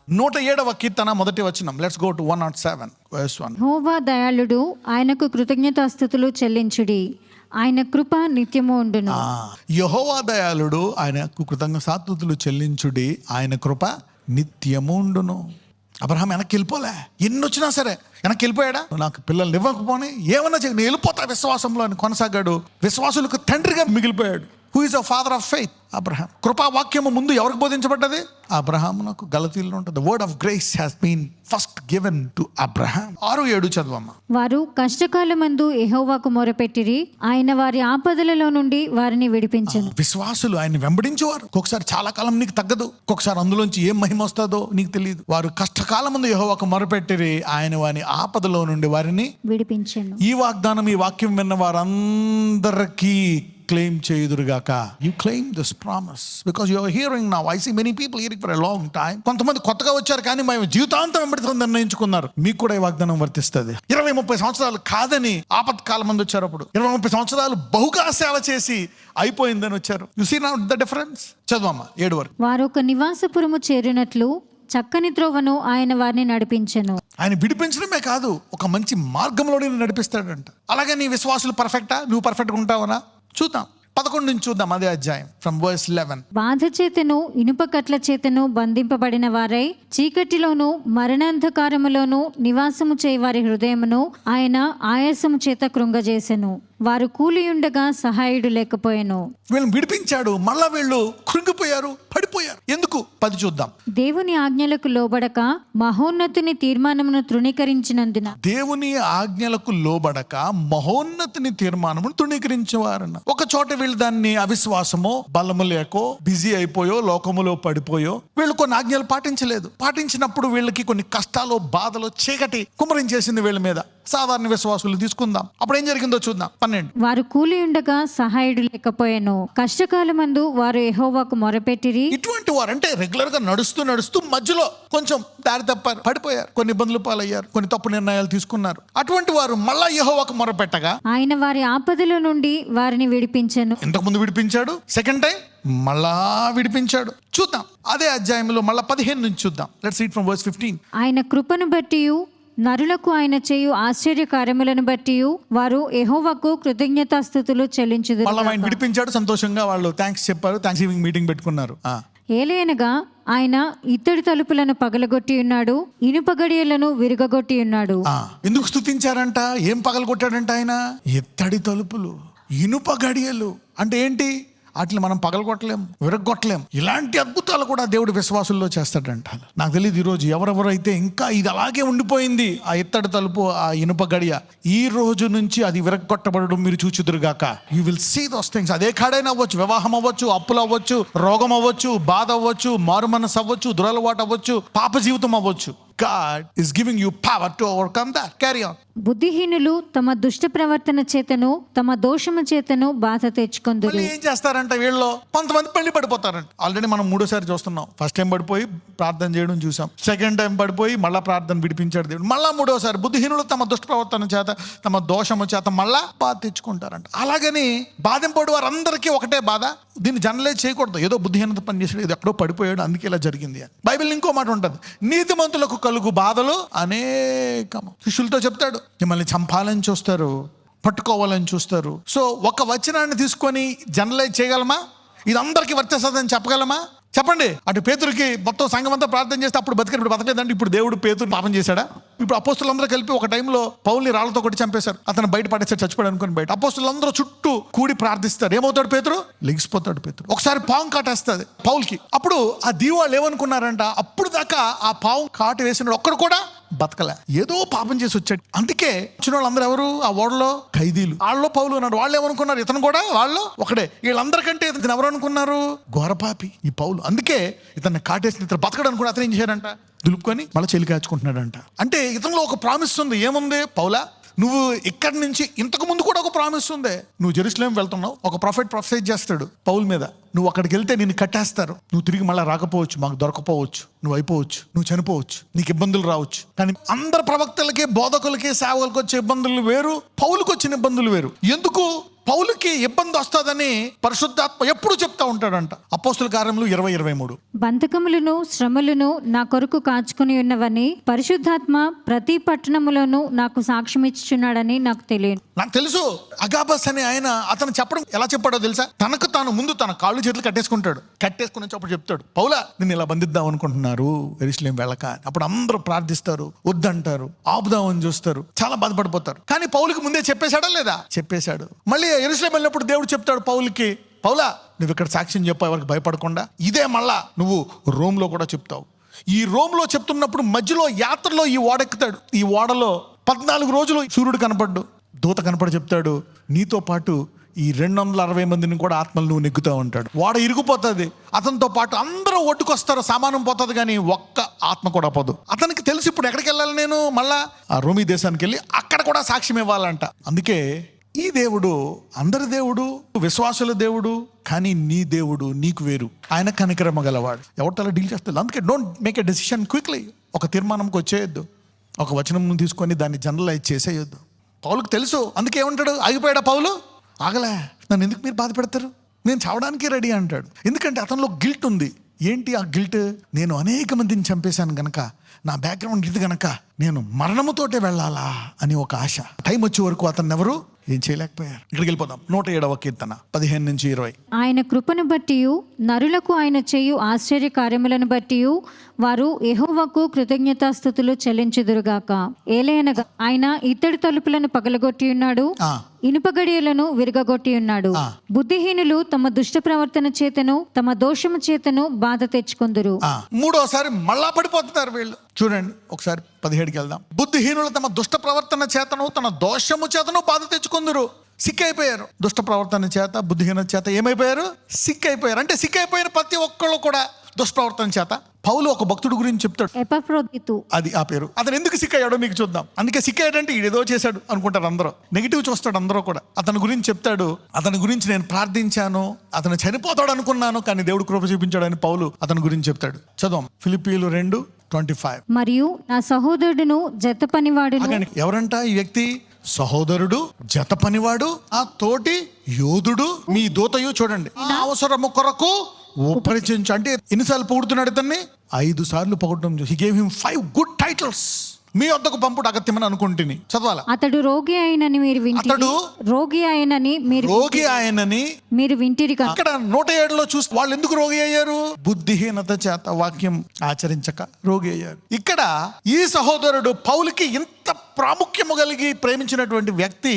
107వ కీర్తన మొదటి వచనం. Let's go to 107 verse 1. యెహోవా దయాళుడు, ఆయనకు కృతజ్ఞతాస్తుతులు చెల్లించుడి, ఆయన కృప నిత్యము ఉండును. యెహోవా దయాళుడు, ఆయనకు కృతజ్ఞతాస్తుతులు చెల్లించుడి, ఆయన కృప నిత్యము ఉండును. అబ్రహాం వెనక్కి వెళ్ళిపోలే, ఎన్ని వచ్చినా సరే వెనక్కి వెళ్ళిపోయాడా? నాకు పిల్లల్ని ఇవ్వకపోని ఏమన్నా నేను వెళ్ళిపోతా విశ్వాసంలో అని కొనసాగాడు. విశ్వాసులకు తండ్రిగా మిగిలిపోయాడు. Who is a father of faith? Abraham. కృపావాక్యము ముందు ఎవరికి బోధించబడ్డది? అబ్రహామునకు. గలతీలో ఉంటుంది, word of grace has been first given to Abraham. 6-7 చదవమ్మ. వారు కష్టకాలమందు యెహోవాకు మొరపెట్టిరి, ఆయన వారి ఆపదలలో నుండి వారిని విడిపించెను. విశ్వాసులు ఆయన వెంబడించేవారు. ఒక్కొక్కసారి చాలా కాలం నీకు తగ్గదు, ఒక్కొక్కసారి అందులోంచి ఏం మహిమ వస్తుందో నీకు తెలియదు. వారు కష్టకాలం ముందు యెహోవాకు మొరపెట్టిరి, ఆయన వారి ఆపదలో నుండి వారిని విడిపించెను. ఈ వాగ్దానం, ఈ వాక్యం విన్న వారందరికీ క్లెయిమ్ చేయుదురుగాక. You claim this promise because you are hearing now. I see many people hearing for a long time. కొంతమంది కొత్తగా వచ్చారు కానీ మేము జీవితాంతం వెంబడితో నిర్ణయించుకున్నారు. మీకు కూడా ఈ వాగ్దానం వర్తిస్తుంది. 20-30 సంవత్సరాలు కాదని ఆపత్కాలం మంది వచ్చారు. అప్పుడు 20-30 సంవత్సరాలు బహుగా సేవ చేసి అయిపోయిందని వచ్చారు. You see now the difference. చదవమ్మా 7 వరకు. వారు ఒక నివాసపురము చేరినట్లు చక్కని త్రోవను ఆయన వారిని నడిపించెను. ఆయన విడిపించడమే కాదు, ఒక మంచి మార్గంలో నేను నడిపిస్తాడంట. అలాగే నీ విశ్వాసులు పర్ఫెక్టా? నువ్వు పర్ఫెక్ట్గా ఉంటావనా? చూద్దాం. 11 నుంచి చూద్దాం అదే అధ్యాయం ఫ్రమ్ వర్స్ 11. బాధ చేతను ఇనుప కట్ల చేతను బంధింపబడిన వారై చీకటిలోను మరణాంధకారములోను నివాసము చేయ వారి హృదయమును ఆయన ఆయాసము చేత కృంగజేసెను. వారు కూలియుండగా సహాయుడు లేకపోయాను. వీళ్ళని విడిపించాడు, మళ్ళా వీళ్ళు కృంగిపోయారు, పడిపోయారు. ఎందుకు? 10 చూద్దాం. దేవుని ఆజ్ఞలకు లోబడక మహోన్నతుని తీర్మానమును తృణీకరించినందున. దేవుని ఆజ్ఞలకు లోబడక మహోన్నతుని తీర్మానమును తృణీకరించేవారన్న. ఒక చోట వీళ్ళు దాన్ని అవిశ్వాసమో, బలము లేకో, బిజీ అయిపోయో, లోకములో పడిపోయో వీళ్ళు కొన్ని ఆజ్ఞలు పాటించలేదు. పాటించినప్పుడు వీళ్ళకి కొన్ని కష్టాలు, బాధలు, చీకటి కుమరించేసింది వీళ్ళ మీద. సాధారణ విశ్వాసులు తీసుకుందాం. అప్పుడు ఏం జరిగిందో చూద్దాం. 12. వారు కూలియుండగా సహాయుడు లేకపోయాను. కష్టకాలమందు వారు యెహోవాకు మొరపెట్టిరి. ఇటువంటి వారు అంటే రెగ్యులర్ గా నడుస్తూ మధ్యలో కొంచెం దారి తప్పారు, పడిపోయారు, కొన్ని ఇబ్బందులు పాలయ్యారు, కొన్ని తప్పు నిర్ణయాలు తీసుకున్నారు. అటువంటి వారు మళ్ళా యెహోవాకు మొరపెట్టగా ఆయన వారి ఆపదల నుండి వారిని విడిపించెను. ఇంతకు ముందు విడిపించాడు, సెకండ్ టైం మళ్ళా విడిపించాడు. చూద్దాం అదే అధ్యాయంలో మళ్ళా 15 నుంచి చూద్దాం. Let's read from verse 15. ఆయన కృపను బట్టియు నరులకు ఆయన చేయు ఆశ్చర్య కార్యములను బట్టి వారు యెహోవాకు కృతజ్ఞతాస్తుతులు చెల్లించుదురు. మళ్ళీ ఆయన విడిపించాడు, సంతోషంగా వాళ్ళు థ్యాంక్స్ చెప్పారు, థ్యాంక్స్ గివింగ్ మీటింగ్ పెట్టుకున్నారు. ఏలయనగా ఆయన ఇత్తడి తలుపులను పగలగొట్టి ఉన్నాడు, ఇనుప గడియలను విరగొట్టి ఉన్నాడు. ఎందుకు స్తుతించారంట? ఏం పగలగొట్టాడంట ఆయన? ఇత్తడి తలుపులు, ఇనుప గడియలు అంటే ఏంటి? వాటిని మనం పగలగొట్టలేం, విరగొట్టలేం. ఇలాంటి అద్భుతాలు కూడా దేవుడు విశ్వాసుల్లో చేస్తాడంట. నాకు తెలియదు ఈరోజు ఎవరెవరైతే ఇంకా ఇది అలాగే ఉండిపోయింది, ఆ ఇత్తడి తలుపు, ఆ ఇనుప గడియ, ఈ రోజు నుంచి అది విరగొట్టబడడం మీరు చూచుదురుగాక. You will see those things. అదే కాడైనా అవ్వచ్చు, వివాహం అవ్వచ్చు, అప్పులు అవ్వచ్చు, రోగం అవ్వచ్చు, బాధ అవ్వచ్చు, మారు మనసు అవ్వచ్చు, దురలవాటు అవ్వచ్చు, పాప జీవితం అవ్వచ్చు. God is giving you power to overcome that. Carry on. బుద్ధిహీనులు తమ దుష్ట ప్రవర్తన చేతను తమ దోషము చేతను బాధ తెచ్చుకొందురు. ఏం చేస్తారంట వీళ్ళు? కొంతమంది పెళ్లి పడిపోతారంట. ఆల్రెడీ మనం 3సారి చూస్తున్నాం. ఫస్ట్ టైం పడిపోయి ప్రార్థన చేయడం చూసాం, సెకండ్ టైం పడిపోయి మళ్ళా ప్రార్థన విడిపించాడు దేవుడు, మళ్ళా 3వసారి బుద్ధిహీనులు తమ దుష్ట ప్రవర్తన చేత తమ దోషము చేత మళ్ళా బాధ తెచ్చుకుంటారంట. అలాగని బాధింపడు వారందరికీ ఒకటే బాధ. దీన్ని జనరలైజ్ చేయకూడదు. ఏదో బుద్ధిహీనత పనిచేసాడు, ఏదో ఎక్కడో పడిపోయాడు, అందుకే ఇలా జరిగింది అని. బైబిల్ ఇంకో మాట ఉంటుంది, నీతిమంతులకు కలుగు బాధలు అనేకము. శిష్యులతో చెప్తాడు, మిమ్మల్ని చంపాలని చూస్తారు, పట్టుకోవాలని చూస్తారు. సో ఒక వచనాన్ని తీసుకొని జనరలైజ్ చేయగలమా? ఇది అందరికీ వర్తిస్తుందని చెప్పగలమా? చెప్పండి. అటు పేతురుకి మొత్తం సంఘం అంతా ప్రార్థన చేస్తే అప్పుడు బతికాడు, ఇప్పుడు బతకలేదంటే ఇప్పుడు దేవుడు పేతురు పాపం చేశాడా? ఇప్పుడు అపోస్తులందరూ కలిపి ఒక టైంలో పౌల్ని రాళ్లతో కొట్టి చంపేశారు, అతను బయట పడేసాడు, చచ్చిపోయాడు అనుకుని బయట. అపోస్తులందరూ చుట్టూ కూడి ప్రార్థిస్తారు. ఏమవుతాడు పేతురు? లెగిసిపోతాడు పేతురు. ఒకసారి పాము కాటేస్తుంది పౌల్కి. అప్పుడు ఆ దీవాళ్ళు ఏమనుకున్నారంట, అప్పుడు దాకా ఆ పాము కాటు వేసినాడు ఒక్కడు కూడా బతకలే, ఏదో పాపం చేసి వచ్చాడు. అందుకే వచ్చిన వాళ్ళందరూ ఎవరు? ఆ ఓడలో ఖైదీలు. వాళ్ళలో పౌలు ఉన్నాడు. వాళ్ళు ఏమనుకున్నారు? ఇతను కూడా వాళ్ళు ఒకడే. వీళ్ళందరికంటే ఇతను ఎవరు అనుకున్నారు? ఘోరపాపి ఈ పౌలు. అందుకే ఇతన్ని కాటేసిన, ఇతను బతకడు అనుకుని అతను ఏం చేశాడంట? దులుపుకొని మళ్ళీ చెల్లి కాచుకుంటున్నాడంట. అంటే ఇతనిలో ఒక ప్రామిస్ ఉంది. ఏముంది? పౌలా, నువ్వు ఇక్కడి నుంచి ఇంతకు ముందు కూడా ఒక ప్రామిస్ ఉంది. నువ్వు జెరూసలేం వెళ్తున్నావు, ఒక ప్రాఫెట్ ప్రొఫెసైజ్ చేస్తాడు పౌల్ మీద, నువ్వు అక్కడికి వెళ్తే నిన్ను కట్టేస్తారు, నువ్వు తిరిగి మళ్ళీ రాకపోవచ్చు, మాకు దొరకపోవచ్చు, నువ్వు అయిపోవచ్చు, నువ్వు చనిపోవచ్చు, నీకు ఇబ్బందులు రావచ్చు. కానీ అందరు ప్రవక్తలకి, బోధకులకి, సేవకులకి వచ్చే ఇబ్బందులు వేరు, పౌలుకి వచ్చిన ఇబ్బందులు వేరు. ఎందుకు? పౌలుకి ఇబ్బంది వస్తుందని పరిశుద్ధాత్మ ఎప్పుడు చెప్తా ఉంటాడంట. అపోస్తుల కార్యములు 20:23. బంధకములను శ్రమలను నా కొరకు కాచుకుని ఉన్నవని పరిశుద్ధాత్మ ప్రతి పట్టణములోనూ నాకు సాక్ష్యం ఇచ్చుచున్నాడని నాకు తెలియదు. నాకు తెలుసు. అగాబస్ అనే ఆయన అతను చెప్పడం ఎలా చెప్పాడో తెలుసా? తనకు తాను ముందు తన కాళ్ళు చేతులు కట్టేసుకుంటాడు. కట్టేసుకుని అప్పుడు చెప్తాడు, పౌలా నిన్ను ఇలా బంధిద్దాం అనుకుంటున్నారు యెరూషలేము వెళ్ళక. అప్పుడు అందరూ ప్రార్థిస్తారు, వద్దంటారు, ఆపుదామని చూస్తారు, చాలా బాధపడిపోతారు. కానీ పౌలుకి ముందే చెప్పేశాడా లేదా? చెప్పేశాడు. మళ్ళీ యెరూషలేము వెళ్ళినప్పుడు దేవుడు చెప్తాడు పౌలుకి, పౌలా నువ్వు ఇక్కడ సాక్ష్యం చెప్పావు ఎవరికి భయపడకుండా, ఇదే మళ్ళా నువ్వు రోమ్లో కూడా చెప్తావు. ఈ రోమ్లో చెప్తున్నప్పుడు మధ్యలో యాత్రలో ఈ ఓడెక్కుతాడు. ఈ ఓడలో 14 రోజులు సూర్యుడు కనపడ్డు, దూత కనపడి చెప్తాడు, నీతో పాటు ఈ 260 మందిని కూడా ఆత్మలు నువ్వు నెగ్గుతావు అంటాడు. వాడ ఇరిగిపోతుంది, అతనితో పాటు అందరూ ఒడ్డుకొస్తారు, సామానం పోతుంది, కానీ ఒక్క ఆత్మ కూడా పోదు. అతనికి తెలుసు ఇప్పుడు ఎక్కడికి వెళ్ళాలి నేను, మళ్ళా ఆ రోమీ దేశానికి వెళ్ళి అక్కడ కూడా సాక్ష్యం ఇవ్వాలంట. అందుకే ఈ దేవుడు అందరి దేవుడు, విశ్వాసుల దేవుడు, కానీ నీ దేవుడు నీకు వేరు. ఆయన కనికరమ గలవాడు, ఎవరితో అలా డీల్ చేస్తాడు. అందుకే don't make a decision quickly. ఒక తీర్మానంకి వచ్చేయొద్దు, ఒక వచనం తీసుకొని దాన్ని జనరలైజ్ చేసేయొద్దు. పౌలుకు తెలుసు. అందుకే ఏమంటాడు, ఆగిపోయాడా పౌలు? ఆగలే, నన్ను ఎందుకు మీరు బాధ పెడతారు, నేను చావడానికి రెడీ అంటాడు. ఎందుకంటే అతనిలో గిల్ట్ ఉంది. ఏంటి ఆ గిల్ట్? నేను అనేక మందిని చంపేశాను గనక, నా బ్యాక్గ్రౌండ్ ఇది గనక నేను మరణముతోటే వెళ్ళాలా అని ఒక ఆశ. టైం వచ్చే వరకు అతన్ని ఎవరు ఏం చేయలేకపోయారు. ఇక్కడికి వెళ్ళిపోదాం. 107వ కీర్తన 15-20. ఆయన కృపను బట్టి నరులకు ఆయన చేయు ఆశ్చర్య కార్యములను బట్టి వారు యెహోవాకు కృతజ్ఞతాస్తుతులు చెల్లించుదురుగాక. ఏలయనగా ఆయన ఇత్తడి తలుపులను పగలగొట్టి ఉన్నాడు, ఇనుప గడియలను విరగగొట్టి ఉన్నాడు. బుద్ధిహీనులు తమ దుష్ట ప్రవర్తన చేతను తమ దోషము చేతను బాధ తెచ్చుకొందురు. మూడోసారి మళ్ళా పడిపోతున్నారు వీళ్ళు. చూడండి ఒకసారి 17కి వెళ్దాం. బుద్ధిహీనులు తమ దుష్ట ప్రవర్తన చేతను తన దోషము చేతను బాధ తెచ్చుకొందురు. సిక్కైపోయారు. దుష్ట ప్రవర్తన చేత, బుద్ధిహీనత చేత ఏమైపోయారు? సిక్కైపోయారు. అంటే సిక్కైపోయిన ప్రతి ఒక్కళ్ళు కూడా దుష్ప్రవర్తన చేత. పౌలు ఒక భక్తుడు గురించి చెప్తాడు, ఎపఫ్రోదితు, అది ఆ పేరు. అతను ఎందుకు సిక్కయ్యాడో మీకు చూద్దాం. అందుకే సిక్కయ్యాడంటే ఈడేదో చేశాడు అనుకుంటారు అందరూ, నెగిటివ్ చూస్తాడు అందరూ కూడా. అతని గురించి చెప్తాడు, అతని గురించి నేను ప్రార్థించాను, అతను చనిపోతాడు అనుకున్నాను, కానీ దేవుడు కృప చూపించాడని పౌలు అతని గురించి చెప్తాడు. చదవం ఫిలిప్పీయులు 2:25. మరియు నా సహోదరుడును జత పనివాడును. ఎవరంట ఈ వ్యక్తి? సహోదరుడు, జత పనివాడు, ఆ తోటి యోధుడు, మీ దూతయు. చూడండి, ఆ అవసరము కొరకు ఉపరిచించు. అంటే ఎన్నిసార్లు పొగుడుతున్నాడు ఇతన్ని? 5 సార్లు పొగడటం. He gave him 5 good titles. మీ వద్దకు పంపుడు అగత్యమని అనుకుంటుని. చదవాలా? అతడు రోగి అయినని మీరు వింటిరి. అతడు రోగి ఆయనని మీరు వింటిరి. అక్కడ 107లో చూస్తే వాళ్ళు ఎందుకు రోగి అయ్యారు? బుద్ధిహీనత చేత వాక్యం ఆచరించక రోగి అయ్యారు. ఇక్కడ ఈ సహోదరుడు పౌలుకి ఇంత ప్రాముఖ్యము కలిగి ప్రేమించినటువంటి వ్యక్తి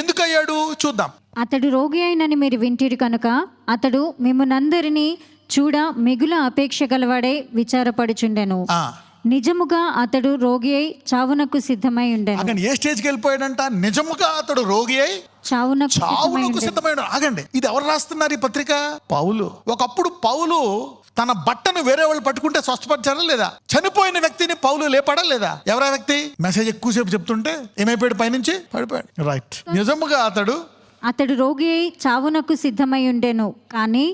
ఎందుకు అయ్యాడు చూద్దాం. అతడు రోగి అయినని మీరు వింటిరి కనుక అతడు మిమ్మునందరినీ చూడ మిగుల అపేక్ష గలవాడే విచారపడుచుండెను. నిజముగా అతడు రోగి అయి చావునకు సిద్ధమై ఉండెను. ఆగండి, ఏ స్టేజ్కి వెళ్ళిపోయాడంట? నిజముగా అతడు రోగి అయి చావునకు సిద్ధమైన. ఆగండి, ఇది ఎవరు రాస్తున్నారు ఈ పత్రిక? పౌలు. ఒకప్పుడు పౌలు తన బట్టను వేరే వాళ్ళు పట్టుకుంటే స్వస్థపరిచారా లేదా? చనిపోయిన వ్యక్తిని పౌలు లేపాడా లేదా? ఎవరా వ్యక్తి? మెసేజ్ ఎక్కువసేపు చెప్తుంటే ఏమైపోయాడు? పైనుంచి పడిపోయాడు. రైట్. నిజముగా అతడు రోగి అయి చావునకు సిద్ధమై ఉండెను, కానీ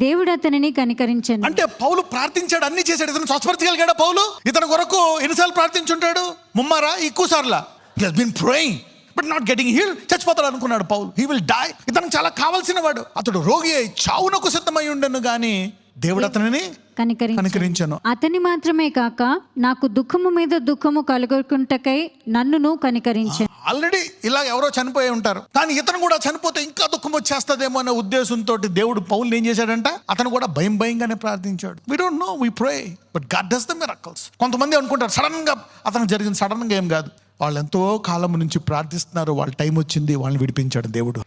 దేవుడు అతనిని కనికరించాడు. అంటే పౌలు ప్రార్థించాడు, అన్ని చేశాడు. ఇతను స్వస్థపరచగలిగాడా పౌలు? ఇతని కొరకు ఎన్నిసార్లు ప్రార్థించుంటాడు? ముమ్మారా? ఎక్కువ సార్లా? He has been praying but not getting healed. చచ్చిపోతాడు అనుకున్నాడు పౌలు. He will die. ఇతనికి చాలా కావాల్సిన వాడు. అతడు రోగి అయి చావునకు సిద్ధమై ఉండెను, గాని దేవుడు అతనిని కనికరించాను. అతని మాత్రమే కాక నాకు దుఃఖము మీద దుఃఖము కలుగుకుంటకై నన్నును కనికరించాను. ఆల్రెడీ ఇలా ఎవరో చనిపోయి ఉంటారు, కానీ ఇతను కూడా చనిపోతే ఇంకా దుఃఖం వచ్చేస్తుందేమో అనే ఉద్దేశంతో దేవుడు పౌలుని ఏం చేశాడంట? అతను కూడా భయంగానే ప్రార్థించాడు. We don't know, we pray but God does the miracles. కొంతమంది అనుకుంటారు సడన్ గా అతను జరిగింది. సడన్ గా ఏం కాదు. వాళ్ళు ఎంతో కాలం నుంచి ప్రార్థిస్తున్నారు, వాళ్ళ టైం వచ్చింది, వాళ్ళని విడిపించాడు దేవుడు.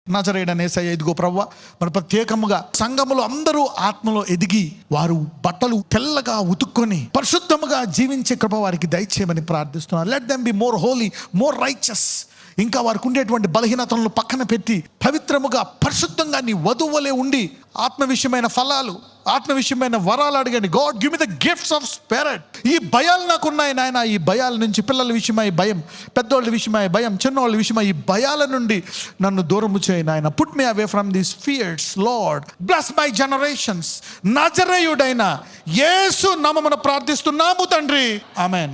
నజరేయుడైన యేసయ్య, ఇదిగో ప్రభువా, మరి ప్రత్యేకముగా సంఘములో అందరూ ఆత్మలో ఎదిగి వారు బట్టలు తెల్లగా ఉతుక్కొని పరిశుద్ధముగా జీవించే కృప వారికి దయచేయమని ప్రార్థిస్తున్నారు. Let them be more holy, more righteous. ఇంకా వారికి ఉండేటువంటి బలహీనతలను పక్కన పెట్టి పవిత్రముగా పరిశుద్ధంగా నీ వధువులే ఉండి ఆత్మ విషయమైన ఫలాలు, ఆత్మ విషయమైన వరాలు అడగండి. God give me the gifts of spirit. ఈ భయాలు నాకున్నాయి నాయన, ఈ భయాల నుంచి, పిల్లల విషయమై భయం, పెద్దోళ్ళ విషయమై భయం, చిన్నోళ్ళ విషయమై ఈ భయాల నుండి నన్ను దూరము చేయి నాయన. Put me away from these fears lord. Bless my generations. నజరేయుడైన యేసు నామమున ప్రార్థిస్తున్నాము తండ్రి, ఆమేన్.